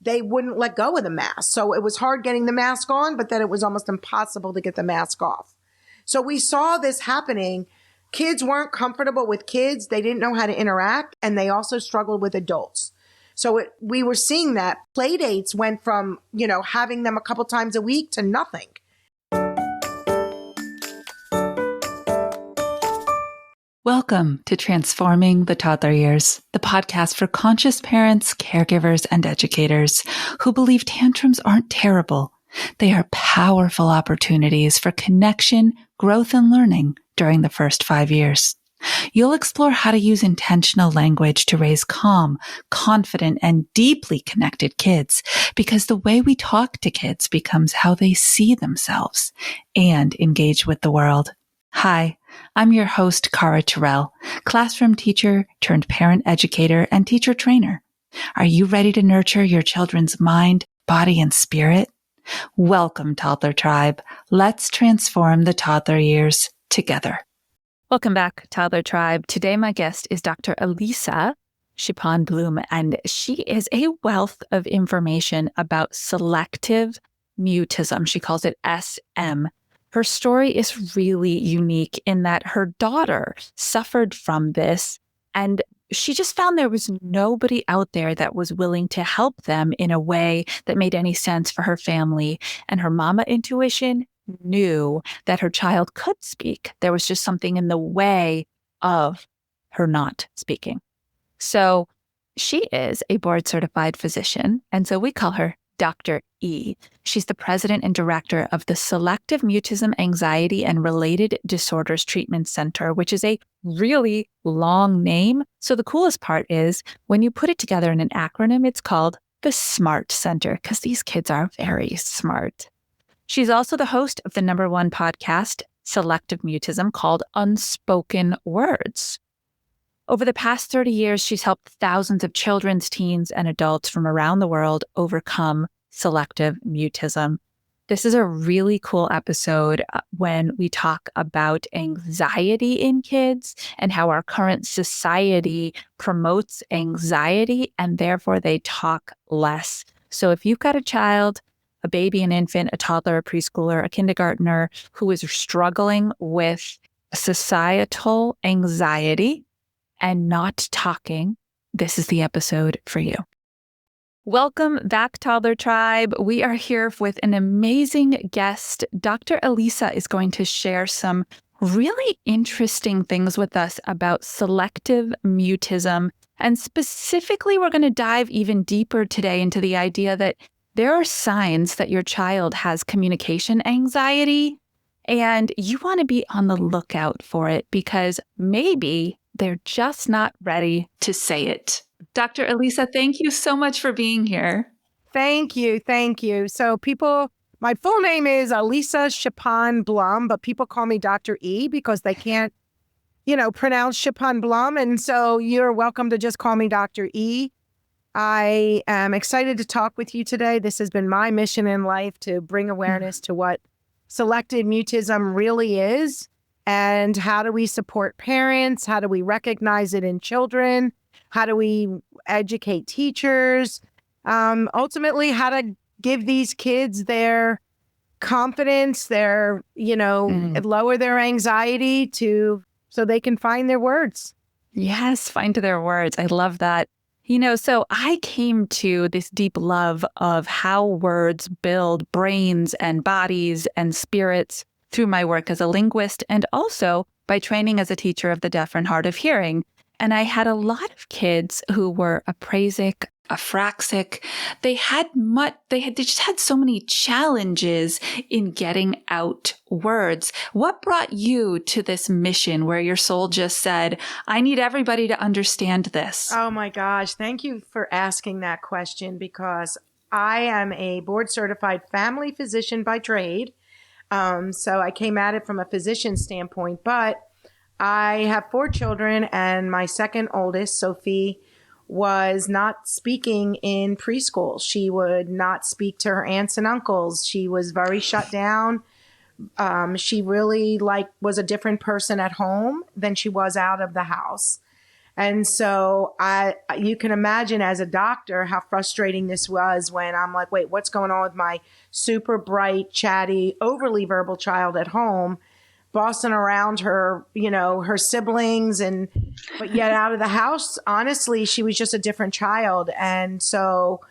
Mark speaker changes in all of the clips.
Speaker 1: they wouldn't let go of the mask. So it was hard getting the mask on, but then it was almost impossible to get the mask off. So we saw this happening. Kids weren't comfortable with kids. They didn't know how to interact, and they also struggled with adults. So we were seeing that play dates went from, having them a couple times a week to nothing.
Speaker 2: Welcome to Transforming the Toddler Years, the podcast for conscious parents, caregivers, and educators who believe tantrums aren't terrible. They are powerful opportunities for connection, growth, and learning during the first 5 years. You'll explore how to use intentional language to raise calm, confident, and deeply connected kids, because the way we talk to kids becomes how they see themselves and engage with the world. Hi, I'm your host, Cara Tyrrell, classroom teacher turned parent educator and teacher trainer. Are you ready to nurture your children's mind, body, and spirit? Welcome, Toddler Tribe. Let's transform the toddler years together. Welcome back, Toddler Tribe. Today, my guest is Dr. Elisa Shipon-Blum, and she is a wealth of information about selective mutism. She calls it SM. Her story is really unique in that her daughter suffered from this, and she just found there was nobody out there that was willing to help them in a way that made any sense for her family. And her mama intuition knew that her child could speak. There was just something in the way of her not speaking. So she is a board-certified physician, and so we call her Dr. E. She's the president and director of the Selective Mutism, Anxiety, and Related Disorders Treatment Center, which is a really long name. So the coolest part is when you put it together in an acronym, it's called the SMART Center, because these kids are very smart. She's also the host of the #1 podcast, Selective Mutism, called Unspoken Words. Over the past 30 years, she's helped thousands of children's, teens, and adults from around the world overcome selective mutism. This is a really cool episode when we talk about anxiety in kids and how our current society promotes anxiety and therefore they talk less. So if you've got a child, a baby, an infant, a toddler, a preschooler, a kindergartner who is struggling with societal anxiety and not talking, this is the episode for you. Welcome back, Toddler Tribe. We are here with an amazing guest. Dr. Elisa is going to share some really interesting things with us about selective mutism. And specifically, we're going to dive even deeper today into the idea that there are signs that your child has communication anxiety, and you want to be on the lookout for it because maybe they're just not ready to say it. Dr. Elisa, thank you so much for being here.
Speaker 1: Thank you. So my full name is Elisa Shipon-Blum, but people call me Dr. E because they can't, pronounce Shipon-Blum. And so you're welcome to just call me Dr. E. I am excited to talk with you today. This has been my mission in life to bring awareness to what selective mutism really is. And how do we support parents? How do we recognize it in children? How do we educate teachers? Ultimately, how to give these kids their confidence, their, lower their anxiety so they can find their words.
Speaker 2: Yes, find their words. I love that. So I came to this deep love of how words build brains and bodies and spirits through my work as a linguist and also by training as a teacher of the deaf and hard of hearing. And I had a lot of kids who were apraxic, aphraxic. They just had so many challenges in getting out words. What brought you to this mission where your soul just said, I need everybody to understand this?
Speaker 1: Oh my gosh. Thank you for asking that question because I am a board certified family physician by trade. So I came at it from a physician standpoint, but I have 4 children and my second oldest, Sophie, was not speaking in preschool. She would not speak to her aunts and uncles. She was very shut down. She really was a different person at home than she was out of the house. And so you can imagine as a doctor how frustrating this was when I'm like, wait, what's going on with my super bright, chatty, overly verbal child at home, bossing around her, her siblings, but yet out of the house, honestly, she was just a different child. And so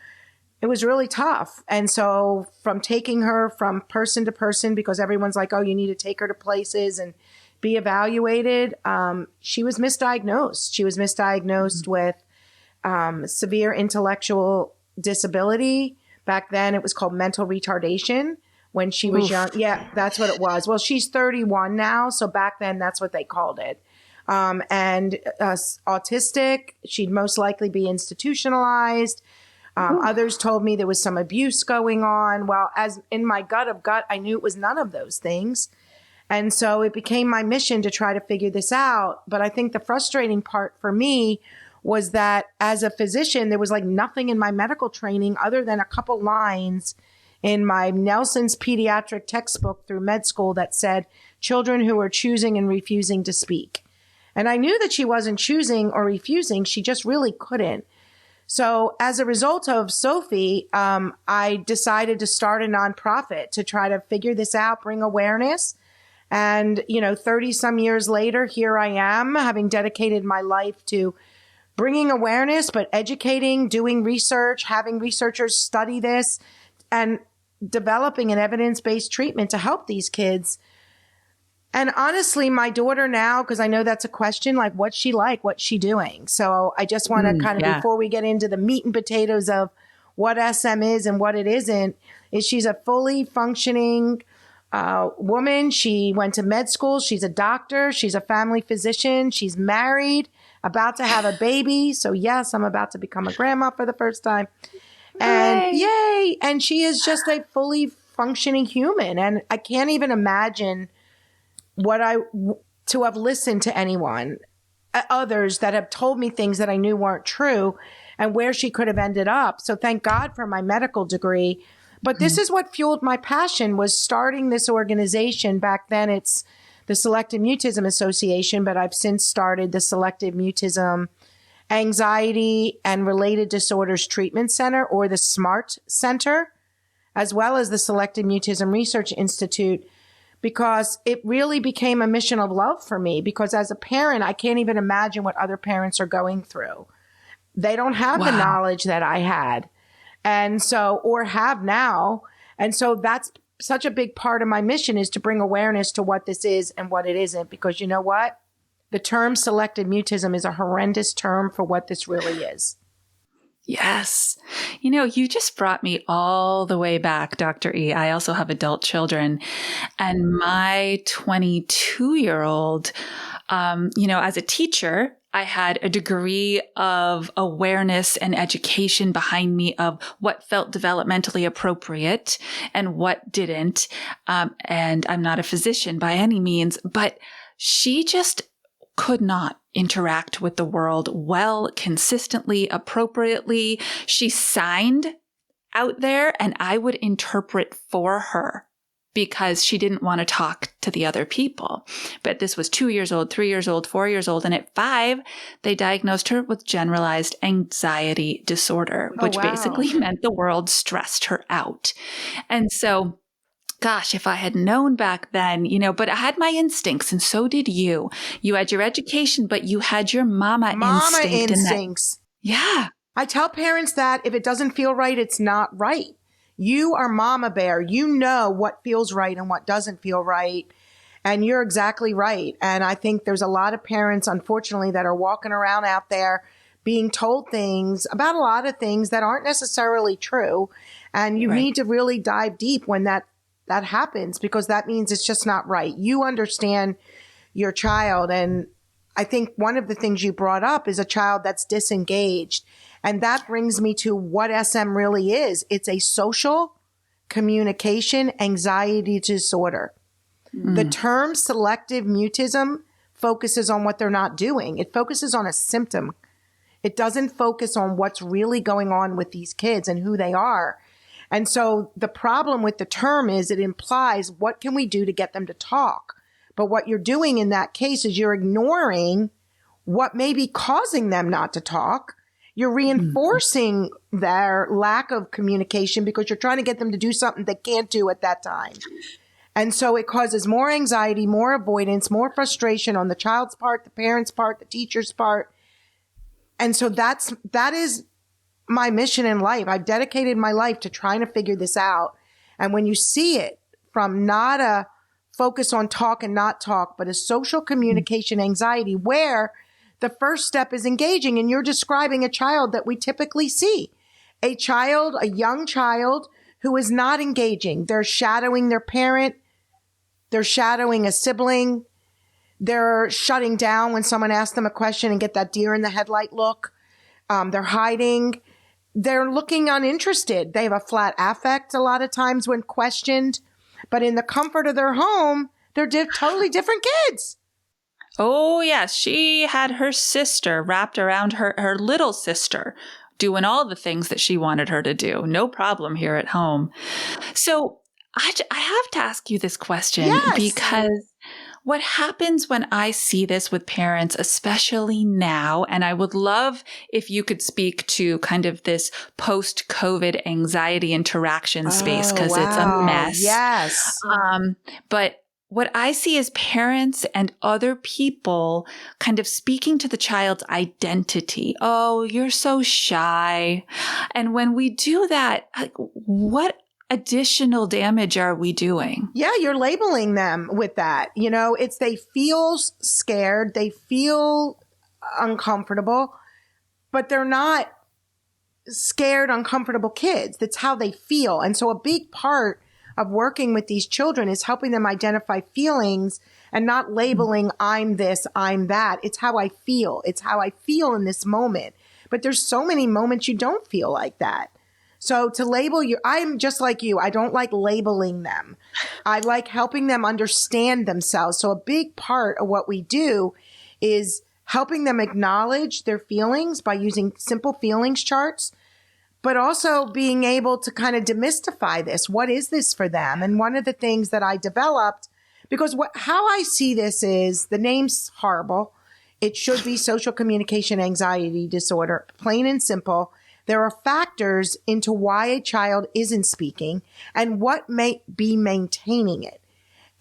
Speaker 1: it was really tough. And so from taking her from person to person, because everyone's like, oh, you need to take her to places and be evaluated. She was misdiagnosed. She was misdiagnosed with severe intellectual disability. Back then it was called mental retardation when she was young. Yeah, that's what it was. Well, she's 31 now. So back then that's what they called it. And autistic, she'd most likely be institutionalized. Others told me there was some abuse going on. Well, as in my gut of gut, I knew it was none of those things. And so it became my mission to try to figure this out. But I think the frustrating part for me was that as a physician, there was like nothing in my medical training other than a couple lines in my Nelson's pediatric textbook through med school that said children who are choosing and refusing to speak. And I knew that she wasn't choosing or refusing. She just really couldn't. So as a result of Sophie, I decided to start a nonprofit to try to figure this out, bring awareness. And, 30 some years later, here I am, having dedicated my life to bringing awareness, but educating, doing research, having researchers study this, and developing an evidence-based treatment to help these kids. And honestly, my daughter now, because I know that's a question, like, what's she like? What's she doing? So I just want to kind of, before we get into the meat and potatoes of what SM is and what it isn't, is she's a fully functioning woman. She went to med school. She's a doctor. She's a family physician. She's married, about to have a baby. So yes, I'm about to become a grandma for the first time. And yay. And she is just a fully functioning human. And I can't even imagine to have listened to anyone, others that have told me things that I knew weren't true and where she could have ended up. So thank God for my medical degree. But this is what fueled my passion, was starting this organization. Back then it's the Selective Mutism Association, but I've since started the Selective Mutism Anxiety and Related Disorders Treatment Center, or the SMART Center, as well as the Selective Mutism Research Institute, because it really became a mission of love for me. Because as a parent, I can't even imagine what other parents are going through. They don't have the knowledge that I had. And so, or have now. And so that's such a big part of my mission, is to bring awareness to what this is and what it isn't. Because you know what? The term selective mutism is a horrendous term for what this really is.
Speaker 2: Yes. You just brought me all the way back, Dr. E. I also have adult children, and my 22-year-old, as a teacher, I had a degree of awareness and education behind me of what felt developmentally appropriate and what didn't. And I'm not a physician by any means, but she just could not interact with the world well, consistently, appropriately. She signed out there and I would interpret for her because she didn't want to talk to the other people. But this was 2 years old, 3 years old, 4 years old. And at 5, they diagnosed her with generalized anxiety disorder, which basically meant the world stressed her out. And so, gosh, if I had known back then, but I had my instincts, and so did you. You had your education, but you had your mama instincts. Yeah.
Speaker 1: I tell parents that if it doesn't feel right, it's not right. You are mama bear. You know what feels right and what doesn't feel right. And you're exactly right. And I think there's a lot of parents, unfortunately, that are walking around out there being told things about a lot of things that aren't necessarily true. And you need to really dive deep when that happens, because that means it's just not right. You understand your child. And I think one of the things you brought up is a child that's disengaged. And that brings me to what SM really is. It's a social communication anxiety disorder. The term selective mutism focuses on what they're not doing. It focuses on a symptom. It doesn't focus on what's really going on with these kids and who they are. And so the problem with the term is it implies, what can we do to get them to talk? But what you're doing in that case is you're ignoring what may be causing them not to talk. You're reinforcing their lack of communication because you're trying to get them to do something they can't do at that time. And so it causes more anxiety, more avoidance, more frustration on the child's part, the parent's part, the teacher's part. And so that is my mission in life. I've dedicated my life to trying to figure this out. And when you see it from not a focus on talk and not talk, but a social communication anxiety where the first step is engaging, and you're describing a child that we typically see. A young child who is not engaging. They're shadowing their parent. They're shadowing a sibling. They're shutting down when someone asks them a question and get that deer in the headlight look. They're hiding. They're looking uninterested. They have a flat affect a lot of times when questioned. But in the comfort of their home, they're totally different kids.
Speaker 2: Oh, yes. She had her sister wrapped around her little sister, doing all the things that she wanted her to do. No problem here at home. So I have to ask you this question because what happens when I see this with parents, especially now, and I would love if you could speak to kind of this post-COVID anxiety interaction space because it's a mess.
Speaker 1: Yes.
Speaker 2: But what I see is parents and other people kind of speaking to the child's identity. Oh, you're so shy. And when we do that, what additional damage are we doing?
Speaker 1: Yeah, you're labeling them with that. They feel scared. They feel uncomfortable, but they're not scared, uncomfortable kids. That's how they feel. And so a big part of working with these children is helping them identify feelings and not labeling I'm this, I'm that. It's how I feel. It's how I feel in this moment. But there's so many moments you don't feel like that. So to label I'm just like you. I don't like labeling them. I like helping them understand themselves. So a big part of what we do is helping them acknowledge their feelings by using simple feelings charts, but also being able to kind of demystify this. What is this for them? And one of the things that I developed, because how I see this is the name's horrible. It should be social communication anxiety disorder, plain and simple. There are factors into why a child isn't speaking and what may be maintaining it.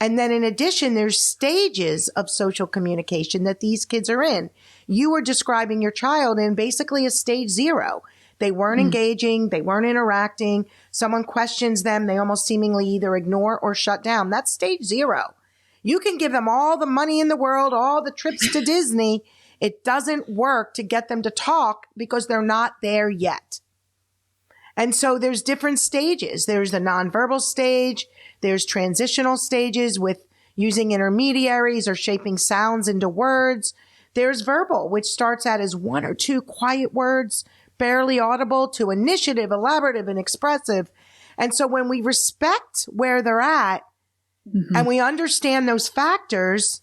Speaker 1: And then in addition, there's stages of social communication that these kids are in. You were describing your child in basically a stage 0. They weren't engaging. They weren't interacting. Someone questions them. They almost seemingly either ignore or shut down. That's stage 0. You can give them all the money in the world, all the trips to Disney. It doesn't work to get them to talk because they're not there yet. And so there's different stages. There's the nonverbal stage. There's transitional stages with using intermediaries or shaping sounds into words. There's verbal, which starts out as 1 or 2 quiet words, barely audible, to initiative, elaborative, and expressive. And so when we respect where they're at and we understand those factors,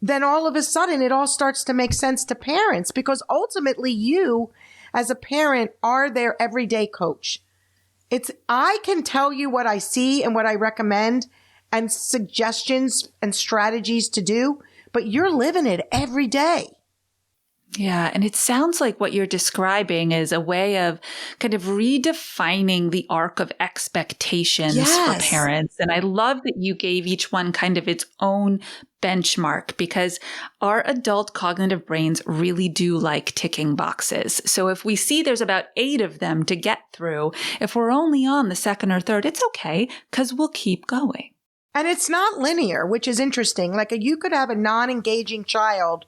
Speaker 1: then all of a sudden it all starts to make sense to parents, because ultimately you as a parent are their everyday coach. I can tell you what I see and what I recommend and suggestions and strategies to do, but you're living it every day.
Speaker 2: Yeah. And it sounds like what you're describing is a way of kind of redefining the arc of expectations for parents. And I love that you gave each one kind of its own benchmark, because our adult cognitive brains really do like ticking boxes. So if we see there's about 8 of them to get through, if we're only on the second or third, it's okay, because we'll keep going.
Speaker 1: And it's not linear, which is interesting. Like you could have a non-engaging child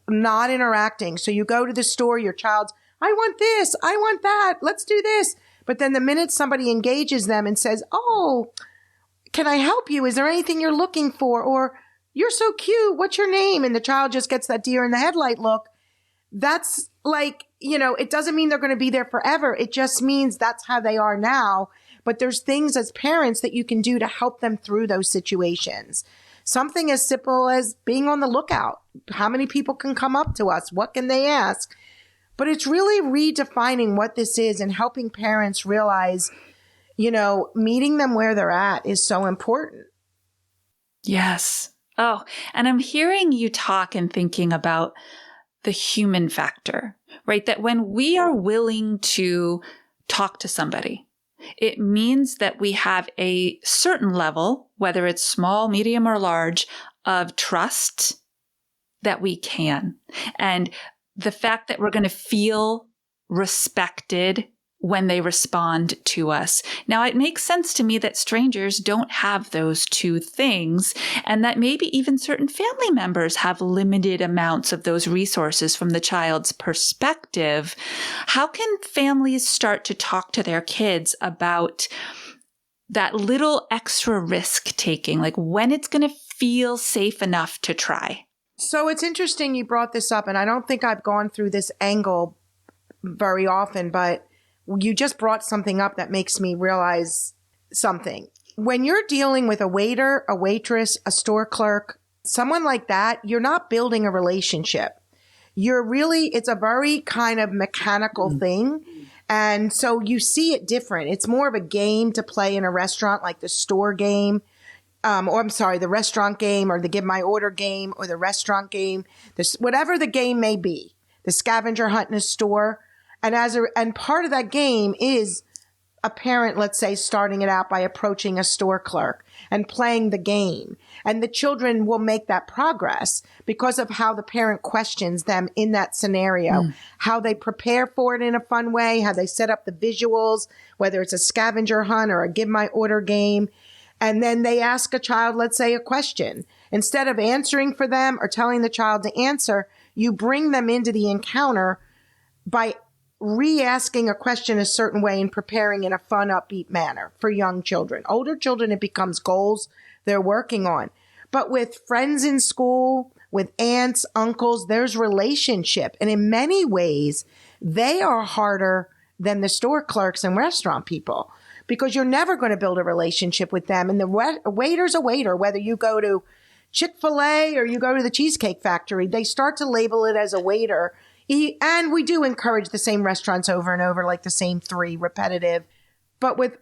Speaker 1: not interacting. So you go to the store, your child's, I want this, I want that, let's do this. But then the minute somebody engages them and says, oh, can I help you? Is there anything you're looking for? Or you're so cute, what's your name? And the child just gets that deer in the headlight look. That's like, it doesn't mean they're going to be there forever. It just means that's how they are now. But there's things as parents that you can do to help them through those situations. Something as simple as being on the lookout. How many people can come up to us? What can they ask? But it's really redefining what this is and helping parents realize, meeting them where they're at is so important.
Speaker 2: Yes. Oh, and I'm hearing you talk and thinking about the human factor, right? That when we are willing to talk to somebody, it means that we have a certain level, whether it's small, medium, or large, of trust that we can. And the fact that we're going to feel respected when they respond to us. Now, it makes sense to me that strangers don't have those two things, and that maybe even certain family members have limited amounts of those resources from the child's perspective. How can families start to talk to their kids about that little extra risk taking, like when it's going to feel safe enough to try?
Speaker 1: So it's interesting you brought this up, and I don't think I've gone through this angle very often, but you just brought something up that makes me realize something. When you're dealing with a waiter, a waitress, a store clerk, someone like that, you're not building a relationship. It's a very kind of mechanical thing. And so you see it different. It's more of a game to play in a restaurant, like the store game. The restaurant game, or the give my order game, or the restaurant game, whatever the game may be, the scavenger hunt in a store. And part of that game is a parent, let's say, starting it out by approaching a store clerk and playing the game. And the children will make that progress because of how the parent questions them in that scenario, how they prepare for it in a fun way, how they set up the visuals, whether it's a scavenger hunt or a give my order game. And then they ask a child, let's say, a question. Instead of answering for them or telling the child to answer, you bring them into the encounter by re-asking a question a certain way and preparing in a fun, upbeat manner for young children. Older children, it becomes goals they're working on. But with friends in school, with aunts, uncles, there's relationship. And in many ways, they are harder than the store clerks and restaurant people, because you're never going to build a relationship with them. And the waiter's a waiter, whether you go to Chick-fil-A or you go to the Cheesecake Factory, they start to label it as a waiter. And we do encourage the same restaurants over and over, like the same three, repetitive. But with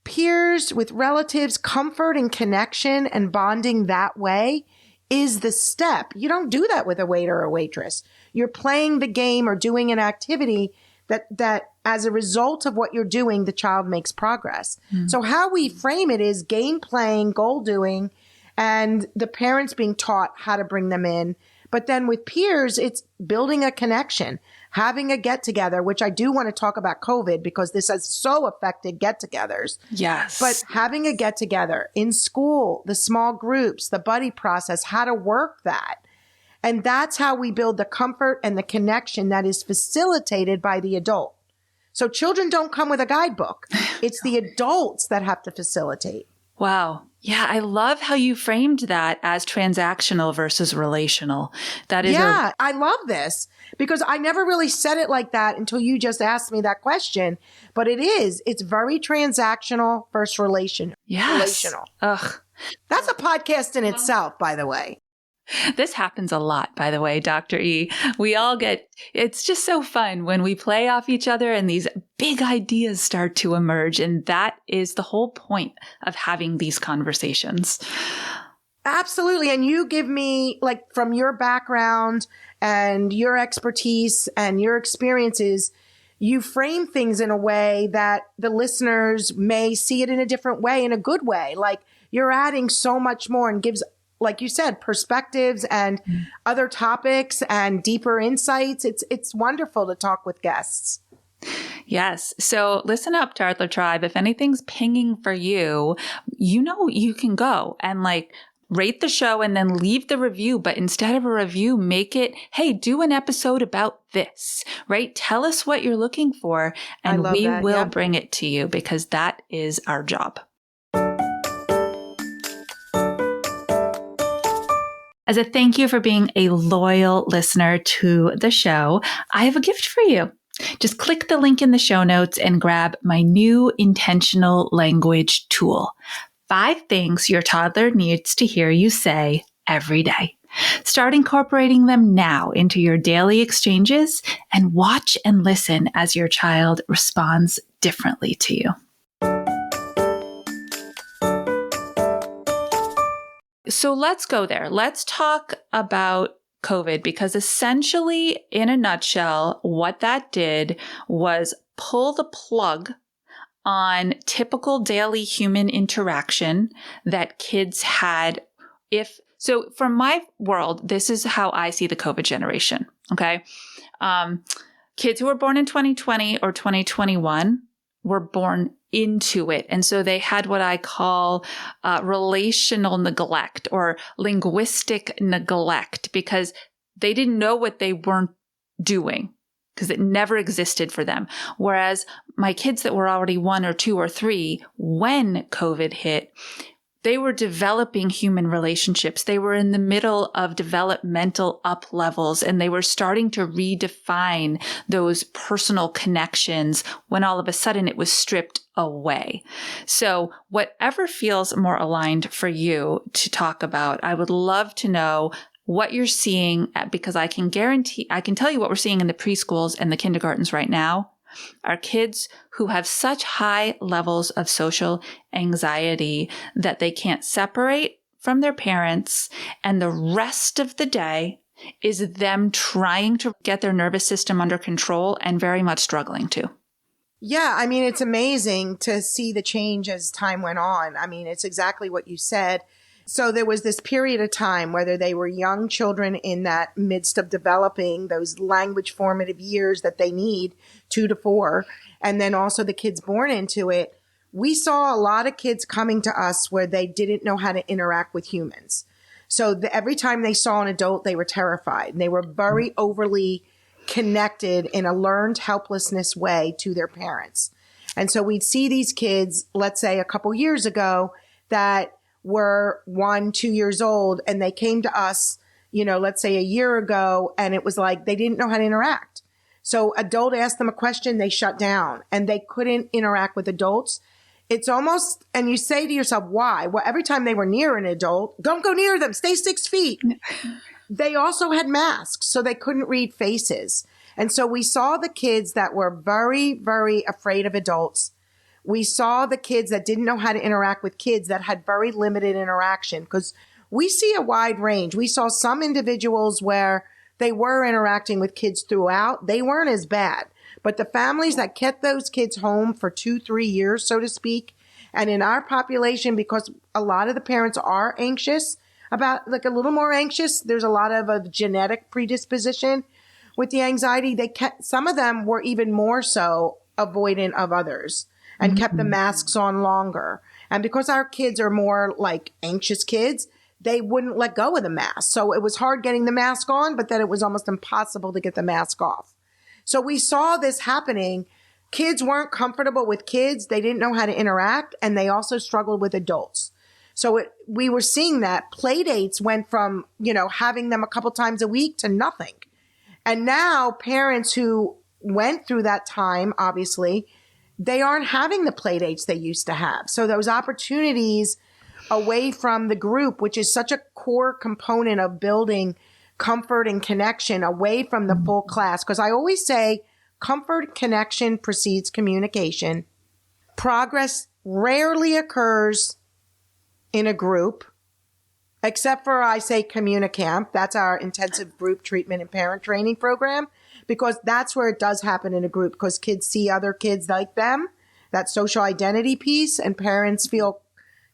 Speaker 1: peers, with relatives, comfort and connection and bonding that way is the step. You don't do that with a waiter or waitress. You're playing the game or doing an activity that as a result of what you're doing, the child makes progress. So how we frame it is game playing, goal doing, and the parents being taught how to bring them in. But then with peers, it's building a connection, having a get together, which I do want to talk about COVID because this has so affected get togethers.
Speaker 2: Yes.
Speaker 1: But having a get together in school, the small groups, the buddy process, how to work that. And that's how we build the comfort and the connection that is facilitated by the adult. So children don't come with a guidebook. It's the adults that have to facilitate.
Speaker 2: Wow. Yeah, I love how you framed that as transactional versus relational. That is
Speaker 1: I love this because I never really said it like that until you just asked me that question. But it's very transactional versus relational.
Speaker 2: Ugh.
Speaker 1: That's a podcast in itself, by the way.
Speaker 2: This happens a lot, by the way, Dr. E. It's just so fun when we play off each other and these big ideas start to emerge. And that is the whole point of having these conversations.
Speaker 1: Absolutely. And you give me, like, from your background and your expertise and your experiences, you frame things in a way that the listeners may see it in a different way, in a good way. Like, you're adding so much more and gives, like you said, perspectives and other topics and deeper insights. It's wonderful to talk with guests.
Speaker 2: Yes. So listen up, Toddler Tribe. If anything's pinging for you, you can go and rate the show and then leave the review. But instead of a review, make it, hey, do an episode about this, right? Tell us what you're looking for and we will bring it to you because that is our job. As a thank you for being a loyal listener to the show, I have a gift for you. Just click the link in the show notes and grab my new intentional language tool. 5 things your toddler needs to hear you say every day. Start incorporating them now into your daily exchanges and watch and listen as your child responds differently to you. So let's go there. Let's talk about COVID, because essentially, in a nutshell, what that did was pull the plug on typical daily human interaction that kids had. So from my world, this is how I see the COVID generation. Okay. Kids who were born in 2020 or 2021 were born into it. And so they had what I call relational neglect or linguistic neglect, because they didn't know what they weren't doing, because it never existed for them. Whereas my kids that were already 1 or 2 or 3 when COVID hit, they were developing human relationships. They were in the middle of developmental up levels, and they were starting to redefine those personal connections when all of a sudden it was stripped away. So whatever feels more aligned for you to talk about, I would love to know what you're seeing, because I can tell you what we're seeing in the preschools and the kindergartens right now are kids who have such high levels of social anxiety that they can't separate from their parents. And the rest of the day is them trying to get their nervous system under control and very much struggling to.
Speaker 1: Yeah, I mean, it's amazing to see the change as time went on. I mean, it's exactly what you said. So there was this period of time, whether they were young children in that midst of developing those language formative years that they need, 2 to 4, and then also the kids born into it. We saw a lot of kids coming to us where they didn't know how to interact with humans. So every time they saw an adult, they were terrified. And they were very overly connected in a learned helplessness way to their parents. And so we'd see these kids, let's say a couple years ago, that were 1, 2 years old, and they came to us, let's say a year ago, and it was like they didn't know how to interact. So adult asked them a question, they shut down, and they couldn't interact with adults. It's almost, and you say to yourself, why? Well, every time they were near an adult, don't go near them, stay 6 feet. They also had masks, so they couldn't read faces. And so we saw the kids that were very, very afraid of adults. We saw the kids that didn't know how to interact with kids that had very limited interaction, because we see a wide range. We saw some individuals where they were interacting with kids throughout. They weren't as bad. But the families that kept those kids home for 2, 3 years, so to speak, and in our population, because a lot of the parents are anxious about, like a little more anxious, there's a lot of a genetic predisposition with the anxiety. Some of them were even more so avoidant of others and kept the masks on longer. And because our kids are more like anxious kids, they wouldn't let go of the mask. So it was hard getting the mask on, but then it was almost impossible to get the mask off. So we saw this happening. Kids weren't comfortable with kids. They didn't know how to interact, and they also struggled with adults. So we were seeing that play dates went from, having them a couple times a week to nothing. And now parents who went through that time, obviously, they aren't having the play dates they used to have. So those opportunities away from the group, which is such a core component of building comfort and connection, away from the full class. Because I always say comfort, connection precedes communication. Progress rarely occurs in a group, except for, I say, CommuniCamp. That's our intensive group treatment and parent training program, because that's where it does happen in a group, because kids see other kids like them, that social identity piece, and parents feel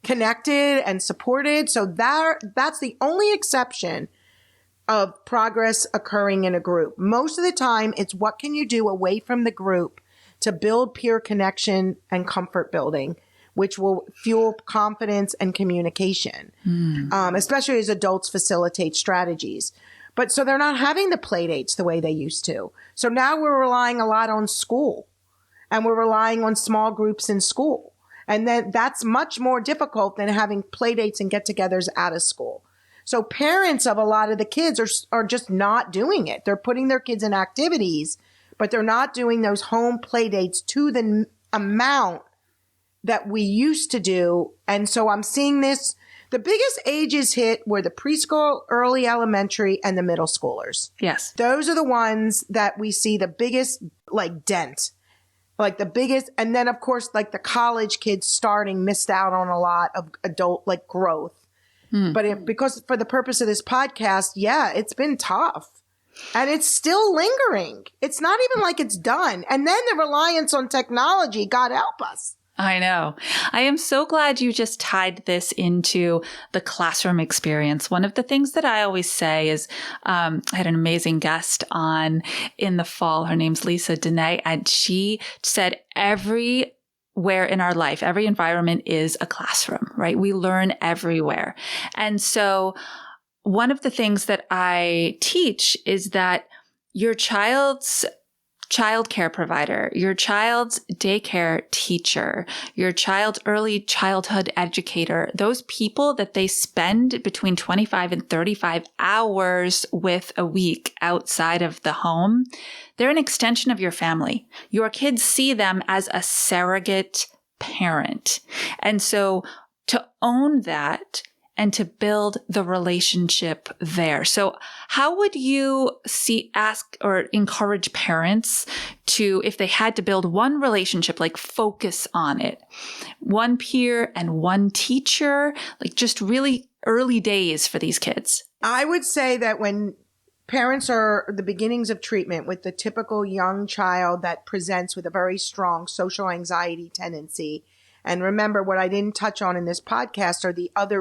Speaker 1: connected and supported. So that's the only exception of progress occurring in a group. Most of the time, it's what can you do away from the group to build peer connection and comfort building, which will fuel confidence and communication, especially as adults facilitate strategies. But so they're not having the play dates the way they used to. So now we're relying a lot on school, and we're relying on small groups in school. And then that's much more difficult than having play dates and get-togethers out of school. So parents of a lot of the kids are just not doing it. They're putting their kids in activities, but they're not doing those home play dates to the amount that we used to do. And so I'm seeing this. The biggest ages hit were the preschool, early elementary, and the middle schoolers.
Speaker 2: Yes.
Speaker 1: Those are the ones that we see the biggest, dent. The biggest. And then, of course, the college kids starting missed out on a lot of adult, growth. Because for the purpose of this podcast, yeah, it's been tough. And it's still lingering. It's not even like it's done. And then the reliance on technology, God help us.
Speaker 2: I know. I am so glad you just tied this into the classroom experience. One of the things that I always say is, I had an amazing guest on in the fall. Her name's Lisa Dene, and she said everywhere in our life, every environment is a classroom, right? We learn everywhere. And so one of the things that I teach is that your child's childcare provider, your child's daycare teacher, your child's early childhood educator, those people that they spend between 25 and 35 hours with a week outside of the home, they're an extension of your family. Your kids see them as a surrogate parent. And so to own that and to build the relationship there. So how would you ask or encourage parents to, if they had to build one relationship, like focus on it, one peer and one teacher, like just really early days for these kids?
Speaker 1: I would say that when parents are the beginnings of treatment with the typical young child that presents with a very strong social anxiety tendency, and remember, what I didn't touch on in this podcast are the other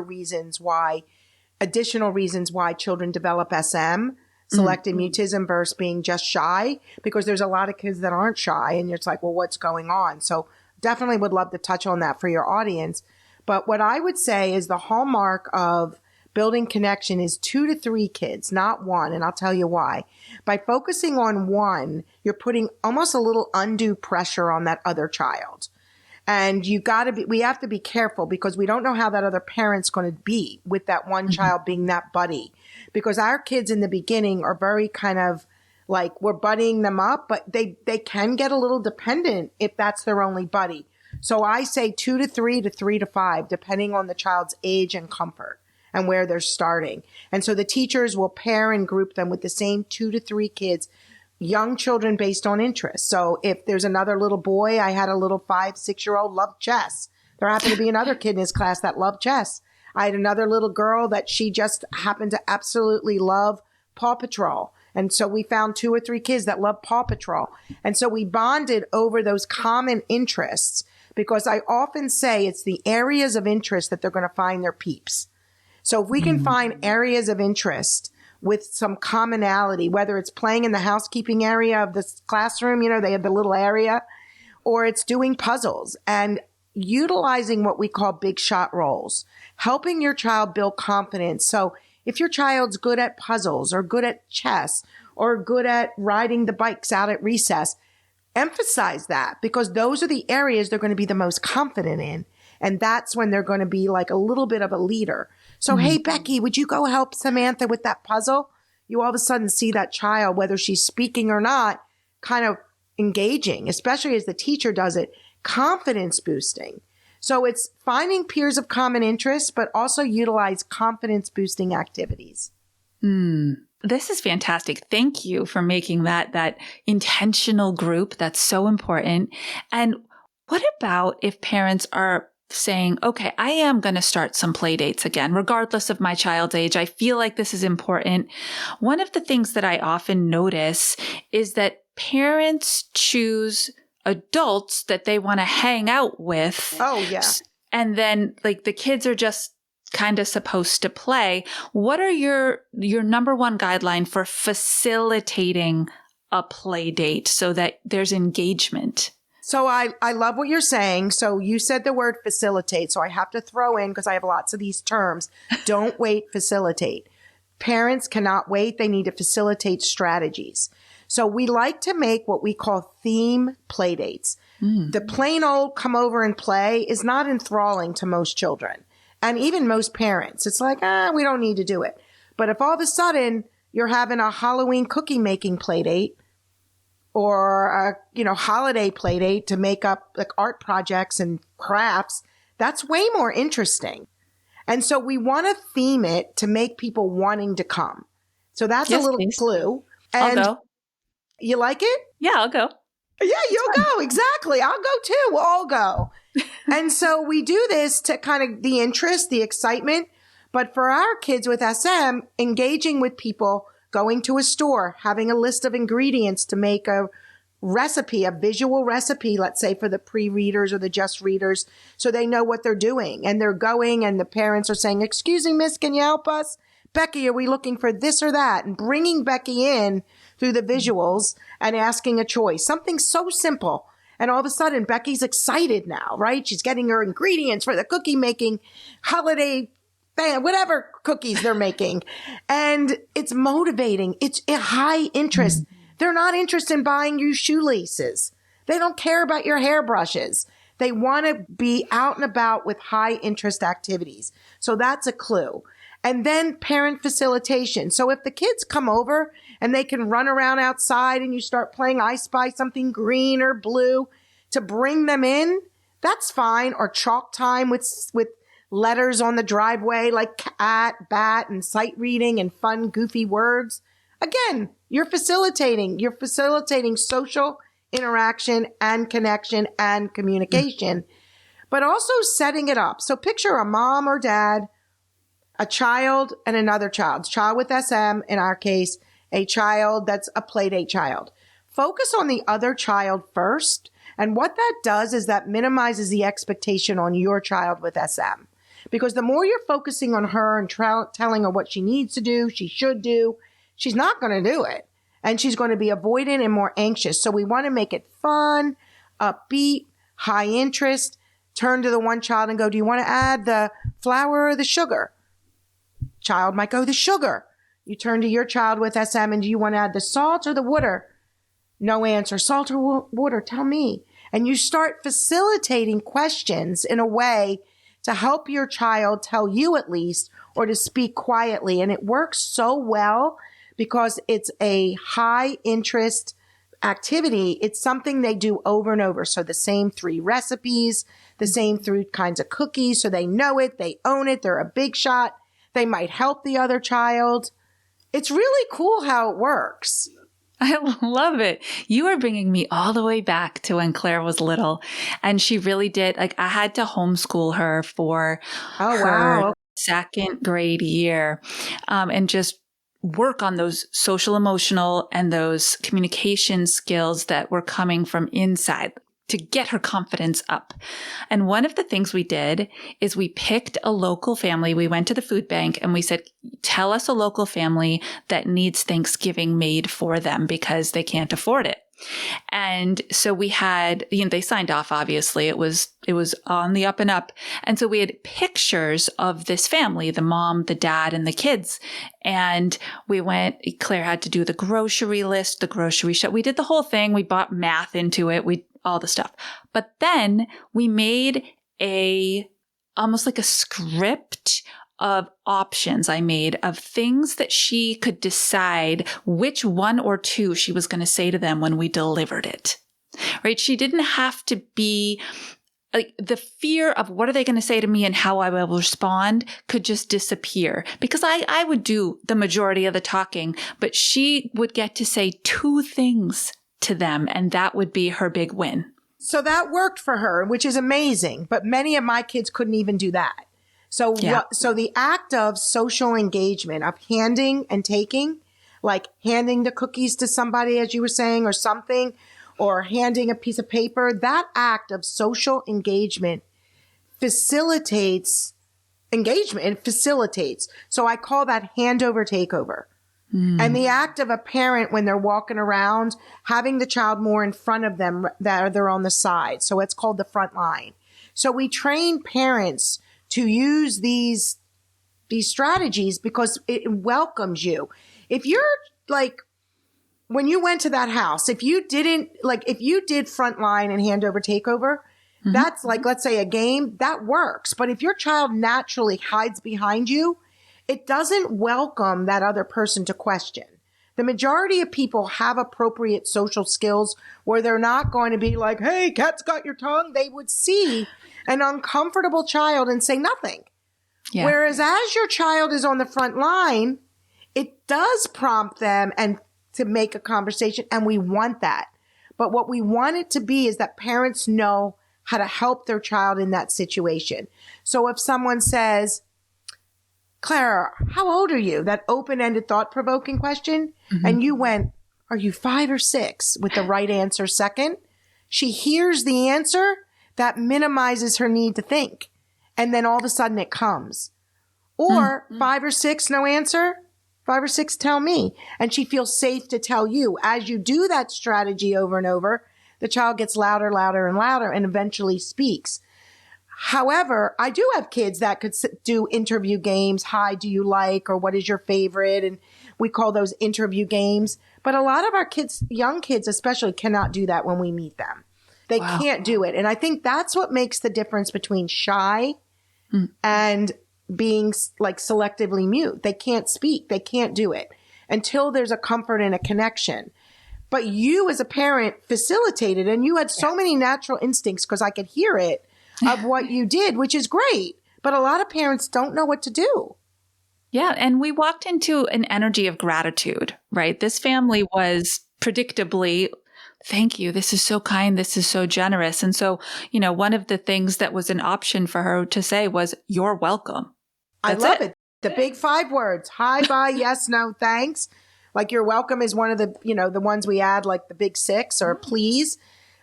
Speaker 1: additional reasons why children develop SM, selective mutism versus being just shy, because there's a lot of kids that aren't shy and it's like, well, what's going on? So definitely would love to touch on that for your audience. But what I would say is the hallmark of building connection is 2 to 3 kids, not one. And I'll tell you why. By focusing on one, you're putting almost a little undue pressure on that other child. And we have to be careful because we don't know how that other parent's going to be with that one child being that buddy. Because our kids in the beginning are very kind of like, we're buddying them up, but they can get a little dependent if that's their only buddy. So I say 2 to 3 to 3 to 5, depending on the child's age and comfort and where they're starting. And so the teachers will pair and group them with the same 2 to 3 kids, young children based on interest. So if there's another little boy, I had a little 5-6-year-old loved chess. There happened to be another kid in his class that loved chess. I had another little girl that she just happened to absolutely love Paw Patrol. And so we found 2 or 3 kids that loved Paw Patrol. And so we bonded over those common interests, because I often say it's the areas of interest that they're going to find their peeps. So if we can find areas of interest with some commonality, whether it's playing in the housekeeping area of the classroom, they have the little area, or it's doing puzzles and utilizing what we call big shot roles, helping your child build confidence. So if your child's good at puzzles or good at chess or good at riding the bikes out at recess, emphasize that, because those are the areas they're going to be the most confident in. And that's when they're going to be like a little bit of a leader. So, hey, Becky, would you go help Samantha with that puzzle? You all of a sudden see that child, whether she's speaking or not, kind of engaging, especially as the teacher does it, confidence boosting. So it's finding peers of common interest, but also utilize confidence boosting activities.
Speaker 2: This is fantastic. Thank you for making that intentional group. That's so important. And what about if parents are saying, okay, I am going to start some play dates again, regardless of my child's age. I feel like this is important. One of the things that I often notice is that parents choose adults that they want to hang out with.
Speaker 1: Oh, yeah.
Speaker 2: And then like the kids are just kind of supposed to play. What are your number one guideline for facilitating a play date so that there's engagement?
Speaker 1: So I love what you're saying. So you said the word facilitate. So I have to throw in, because I have lots of these terms, don't wait, facilitate. Parents cannot wait. They need to facilitate strategies. So we like to make what we call theme play dates. The plain old come over and play is not enthralling to most children and even most parents. It's like, we don't need to do it. But if all of a sudden you're having a Halloween cookie making play date, or a, holiday play date to make up like art projects and crafts, that's way more interesting. And so we want to theme it to make people wanting to come. So that's a little clue. And
Speaker 2: I'll go.
Speaker 1: You like it?
Speaker 2: Yeah, I'll go.
Speaker 1: Yeah, you'll go. Exactly. I'll go too. We'll all go. And so we do this to kind of the interest, the excitement, But for our kids with SM, engaging with people, going to a store, having a list of ingredients to make a recipe, a visual recipe, let's say for the pre-readers or the just readers, so they know what they're doing. And they're going and the parents are saying, excuse me, miss, can you help us? Becky, are we looking for this or that? And bringing Becky in through the visuals and asking a choice, something so simple. And all of a sudden, Becky's excited now, right? She's getting her ingredients for the cookie making holiday, whatever cookies they're making. And it's motivating. It's a high interest. They're not interested in buying you shoelaces. They don't care about your hairbrushes. They want to be out and about with high interest activities. So that's a clue. And then parent facilitation. So if the kids come over and they can run around outside and you start playing I Spy something green or blue to bring them in, that's fine. Or chalk time with letters on the driveway like cat, bat, and sight reading and fun, goofy words. Again, you're facilitating social interaction and connection and communication, but also setting it up. So picture a mom or dad, a child and another child with SM, in our case, a child that's a playdate child. Focus on the other child first. And what that does is that minimizes the expectation on your child with SM. Because the more you're focusing on her and telling her what she needs to do, she should do, she's not going to do it. And she's going to be avoidant and more anxious. So we want to make it fun, upbeat, high interest. Turn to the one child and go, do you want to add the flour or the sugar? Child might go, the sugar. You turn to your child with SM and do you want to add the salt or the water? No answer. Salt or water? Tell me. And you start facilitating questions in a way to help your child tell you at least, or to speak quietly. And it works so well because it's a high interest activity. It's something they do over and over. So the same 3 recipes, the same 3 kinds of cookies. So they know it, they own it, they're a big shot. They might help the other child. It's really cool how it works.
Speaker 2: I love it. You are bringing me all the way back to when Claire was little. And she really did. Like, I had to homeschool her for her second grade year, and just work on those social emotional and those communication skills that were coming from inside to get her confidence up. And one of the things we did is we picked a local family. We went to the food bank and we said, tell us a local family that needs Thanksgiving made for them because they can't afford it. And so we had, they signed off, obviously. It was on the up and up. And so we had pictures of this family, the mom, the dad, and the kids. And we went, Claire had to do the grocery list, the grocery shop. We did the whole thing. We bought math into it. All the stuff. But then we made almost like a script of options I made of things that she could decide which 1 or 2 she was going to say to them when we delivered it, right? She didn't have to be like, the fear of what are they going to say to me and how I will respond could just disappear, because I would do the majority of the talking, but she would get to say 2 things to them, and that would be her big win.
Speaker 1: So that worked for her, which is amazing. But many of my kids couldn't even do that. So, so the act of social engagement, of handing and taking, like handing the cookies to somebody, as you were saying, or something, or handing a piece of paper, that act of social engagement facilitates engagement. It facilitates. So I call that handover takeover. And the act of a parent when they're walking around, having the child more in front of them, that they're on the side. So it's called the front line. So we train parents to use these strategies because it welcomes you. If you're like, when you went to that house, if you did front line and handover takeover, that's like, let's say a game, that works. But if your child naturally hides behind you, it doesn't welcome that other person to question. The majority of people have appropriate social skills where they're not going to be like, hey, cat's got your tongue. They would see an uncomfortable child and say nothing. Yeah. Whereas as your child is on the front line, it does prompt them and to make a conversation. And we want that. But what we want it to be is that parents know how to help their child in that situation. So if someone says, Clara, how old are you? That open-ended, thought-provoking question.
Speaker 2: Mm-hmm.
Speaker 1: And you went, are you 5 or 6 with the right answer second? She hears the answer. That minimizes her need to think. And then all of a sudden it comes. Or 5 or 6, no answer. 5 or 6, tell me. And she feels safe to tell you. As you do that strategy over and over, the child gets louder, louder, and louder and eventually speaks. However, I do have kids that could do interview games. Hi, do you like, or what is your favorite? And we call those interview games. But a lot of our kids, young kids especially, cannot do that when we meet them. They can't do it. And I think that's what makes the difference between shy and being like selectively mute. They can't speak. They can't do it until there's a comfort and a connection. But you as a parent facilitated, and you had so many natural instincts, because I could hear it, of what you did, which is great. But a lot of parents don't know what to do.
Speaker 2: Yeah. And we walked into an energy of gratitude, right? This family was predictably, thank you. This is so kind. This is so generous. And so, one of the things that was an option for her to say was, you're welcome. That's
Speaker 1: I love it. The big 5 words: hi, bye, yes, no, thanks. Like you're welcome is one of the, the ones we add, like the big 6 or please.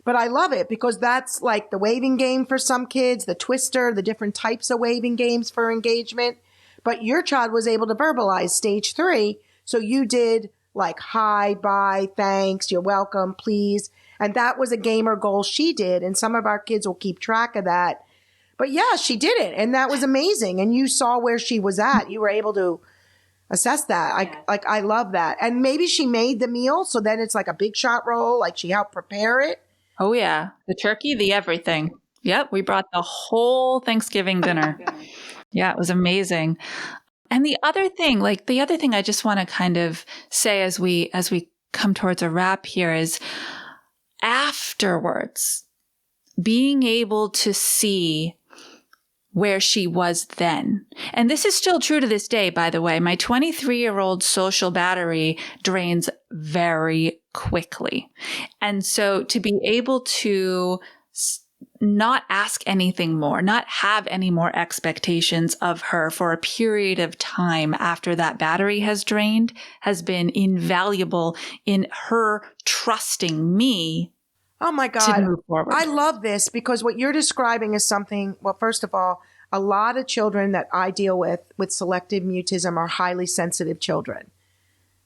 Speaker 1: But I love it because that's like the waving game for some kids, the twister, the different types of waving games for engagement. But your child was able to verbalize stage 3. So you did like hi, bye, thanks, you're welcome, please. And that was a game or goal she did. And some of our kids will keep track of that. But yeah, she did it. And that was amazing. And you saw where she was at. You were able to assess that. I love that. And maybe she made the meal. So then it's like a big shot roll. Like she helped prepare it.
Speaker 2: Oh, yeah. The turkey, the everything. Yep. We brought the whole Thanksgiving dinner. Yeah, it was amazing. And the other thing I just want to kind of say as we come towards a wrap here is afterwards, being able to see where she was then. And this is still true to this day, by the way. My 23-year-old social battery drains very quickly. And so to be able to not ask anything more, not have any more expectations of her for a period of time after that battery has drained has been invaluable in her trusting me.
Speaker 1: Oh my God.
Speaker 2: To move forward.
Speaker 1: I love this because what you're describing is something, well, first of all, a lot of children that I deal with selective mutism are highly sensitive children.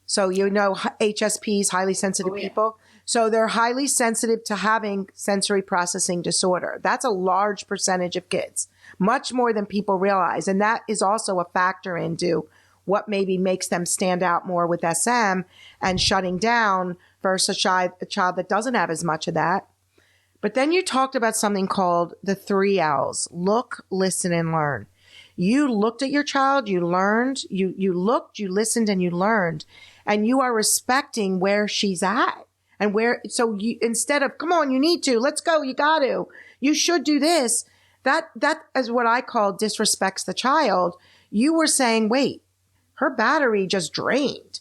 Speaker 1: So, HSPs, highly sensitive people. So they're highly sensitive to having sensory processing disorder. That's a large percentage of kids, much more than people realize. And that is also a factor into what maybe makes them stand out more with SM and shutting down versus a child that doesn't have as much of that. But then you talked about something called the 3 L's: look, listen, and learn. You looked at your child, you learned, you looked, you listened, and you learned, and you are respecting where she's at. And so you, instead of, come on, you need to, let's go, you got to, you should do this. That is what I call disrespects the child. You were saying, wait, her battery just drained.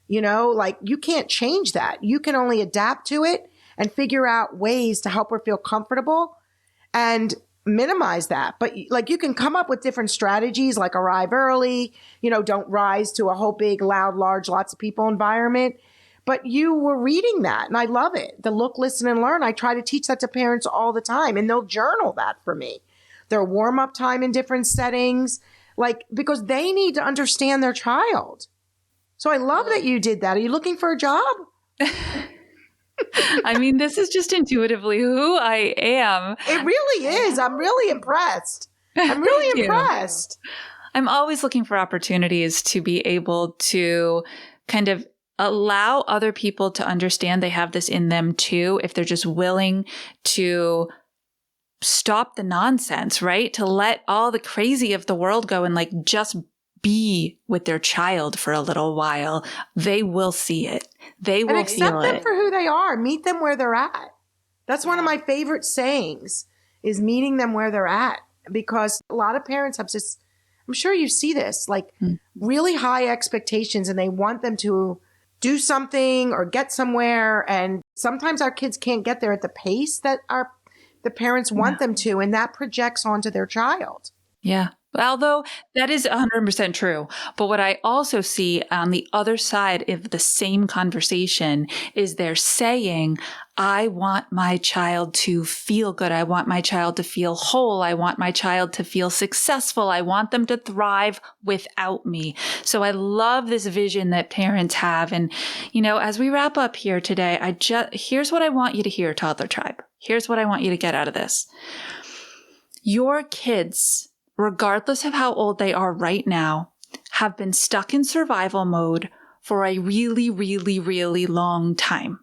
Speaker 1: You can't change that. You can only adapt to it and figure out ways to help her feel comfortable and minimize that. But you can come up with different strategies, like arrive early, don't rise to a whole big, loud, large, lots of people environment. But you were reading that, and I love it. The look, listen, and learn. I try to teach that to parents all the time, and they'll journal that for me. Their warm-up time in different settings, because they need to understand their child. So I love that you did that. Are you looking for a job?
Speaker 2: I mean, this is just intuitively who I am.
Speaker 1: It really is. I'm really impressed. I'm really impressed.
Speaker 2: I'm always looking for opportunities to be able to kind of allow other people to understand they have this in them too, if they're just willing to stop the nonsense, right? To let all the crazy of the world go and just be with their child for a little while. They will see it. They will feel it.
Speaker 1: And accept them for who they are. Meet them where they're at. That's one of my favorite sayings, is meeting them where they're at. Because a lot of parents have just, I'm sure you see this, really high expectations, and they want them to do something or get somewhere. And sometimes our kids can't get there at the pace that the parents want them to. And that projects onto their child.
Speaker 2: Yeah. Although that is 100% true. But what I also see on the other side of the same conversation is they're saying, I want my child to feel good. I want my child to feel whole. I want my child to feel successful. I want them to thrive without me. So I love this vision that parents have. And, as we wrap up here today, here's what I want you to hear, Toddler Tribe. Here's what I want you to get out of this. Your kids, regardless of how old they are right now, have been stuck in survival mode for a really, really, really long time.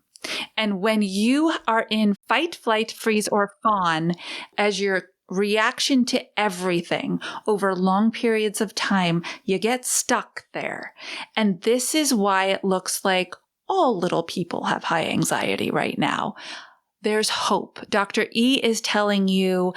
Speaker 2: And when you are in fight, flight, freeze, or fawn as your reaction to everything over long periods of time, you get stuck there. And this is why it looks like all little people have high anxiety right now. There's hope. Dr. E is telling you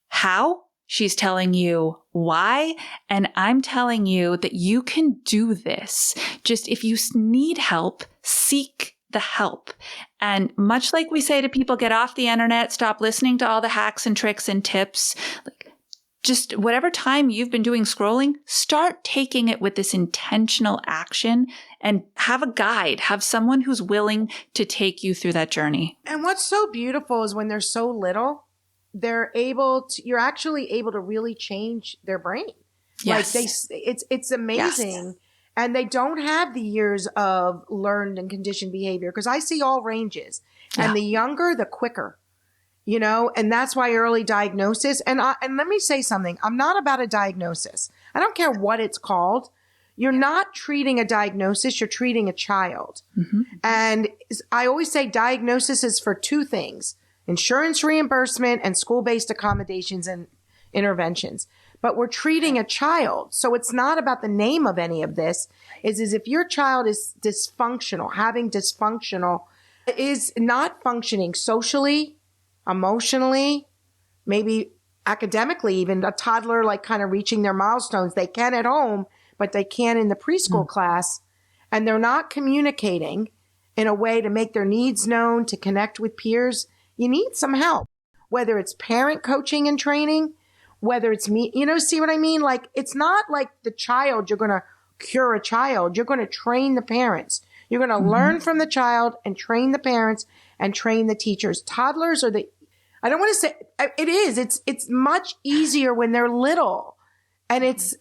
Speaker 2: how. She's telling you why, and I'm telling you that you can do this. Just if you need help, seek the help. And much like we say to people, get off the internet, stop listening to all the hacks and tricks and tips. Just whatever time you've been doing scrolling, start taking it with this intentional action and have a guide, have someone who's willing to take you through that journey.
Speaker 1: And what's so beautiful is when they're so little, you're actually able to really change their brain.
Speaker 2: Yes.
Speaker 1: Like it's amazing. Yes. And they don't have the years of learned and conditioned behavior, because I see all ranges. Yeah. And the younger, the quicker, and that's why early diagnosis. And let me say something. I'm not about a diagnosis. I don't care what it's called. You're not treating a diagnosis. You're treating a child. Mm-hmm. And I always say diagnosis is for two things: insurance reimbursement and school-based accommodations and interventions. But we're treating a child. So it's not about the name of any of this. Is if your child is dysfunctional, is not functioning socially, emotionally, maybe academically, even a toddler, like kind of reaching their milestones. They can at home, but they can't in the preschool class. And they're not communicating in a way to make their needs known, to connect with peers. You need some help, whether it's parent coaching and training, whether it's me, see what I mean? Like, it's not like the child, you're going to cure a child. You're going to train the parents. You're going to learn from the child and train the parents and train the teachers. Toddlers are I don't want to say it is. It's much easier when they're little. And it's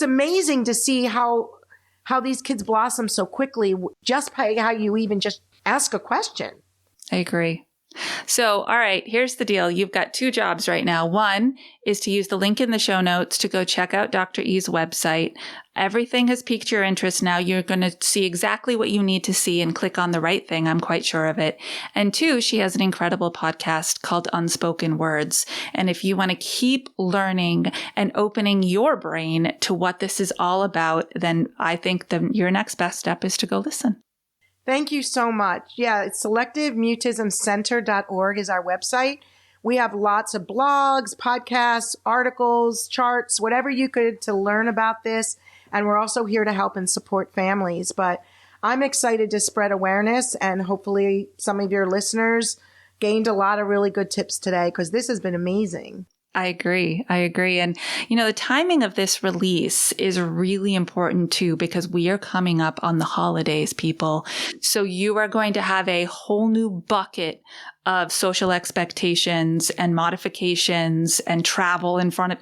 Speaker 1: amazing to see how these kids blossom so quickly just by how you even just ask a question.
Speaker 2: I agree. So, all right, here's the deal. You've got two jobs right now. One is to use the link in the show notes to go check out Dr. E's website. Everything has piqued your interest now. You're going to see exactly what you need to see and click on the right thing. I'm quite sure of it. And two, she has an incredible podcast called Unspoken Words. And if you want to keep learning and opening your brain to what this is all about, then I think your next best step is to go listen.
Speaker 1: Thank you so much. Yeah, it's selectivemutismcenter.org is our website. We have lots of blogs, podcasts, articles, charts, whatever you could to learn about this. And we're also here to help and support families. But I'm excited to spread awareness, and hopefully some of your listeners gained a lot of really good tips today, because this has been amazing.
Speaker 2: I agree. And, the timing of this release is really important too, because we are coming up on the holidays, people. So you are going to have a whole new bucket of social expectations and modifications and travel in front of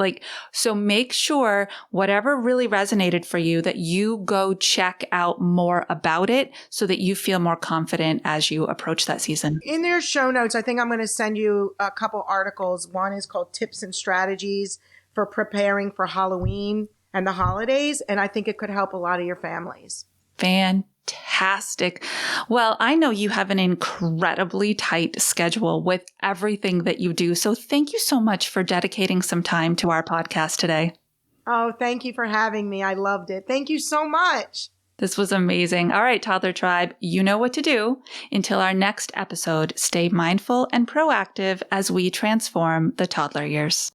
Speaker 2: so make sure whatever really resonated for you, that you go check out more about it so that you feel more confident as you approach that season.
Speaker 1: In their show notes, I think I'm going to send you a couple articles. One is called Tips and Strategies for Preparing for Halloween and the Holidays. And I think it could help a lot of your families.
Speaker 2: Fantastic. Well, I know you have an incredibly tight schedule with everything that you do. So thank you so much for dedicating some time to our podcast today.
Speaker 1: Oh, thank you for having me. I loved it. Thank you so much.
Speaker 2: This was amazing. All right, Toddler Tribe, you know what to do. Until our next episode, stay mindful and proactive as we transform the toddler years.